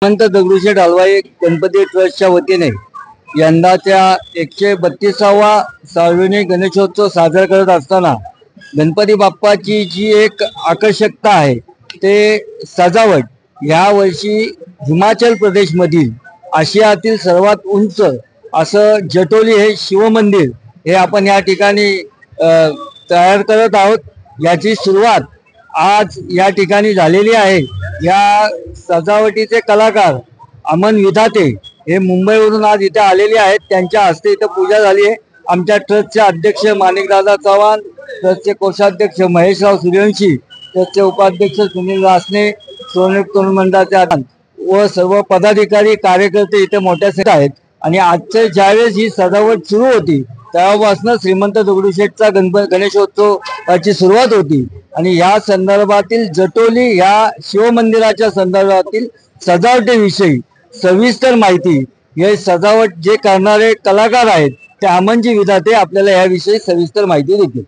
श्रीमंत दगडूशेठ हलवाई गणपती ट्रस्टच्या वतीने यंदाच्या 132वा सार्वजनिक गणेशोत्सव साजरा करत असताना गणपती बाप्पाची जी एक आकर्षकता आहे ते सजावट। या वर्षी हिमाचल प्रदेशमधील आशियातील सर्वात उंच असं जटोली हे शिवमंदिर हे आपण या ठिकाणी तयार करत आहोत। याची सुरुवात आज या ठिकाणी झालेली आहे। या सजावटीचे कलाकार अमन विधाते हे मुंबईवरून आज इथे आलेले आहेत। त्यांच्या हस्ते इथे पूजा झाली आहे। आमच्या ट्रस्टचे अध्यक्ष माणिकदादा चव्हाण, ट्रस्टचे कोषाध्यक्ष महेशराव सूर्यवंशी, ट्रस्टचे उपाध्यक्ष सुनील रासने, सोनेट तरुण मंडळाचे व सर्व पदाधिकारी कार्यकर्ते इथे मोठ्या संख्येत आहेत। आणि आजचे ज्यावेळेस ही सजावट सुरू होती तेव्हापासून श्रीमंत दगडूशेठचा गणेशोत्सवाची सुरुवात होती। आणि या संदर्भातील जटोली या शिवमंदिराच्या संदर्भातील सजावटीविषयी सविस्तर माहिती हे सजावट जे करणारे कलाकार आहेत ते अमनजी विधाते आपल्याला याविषयी सविस्तर माहिती देतील।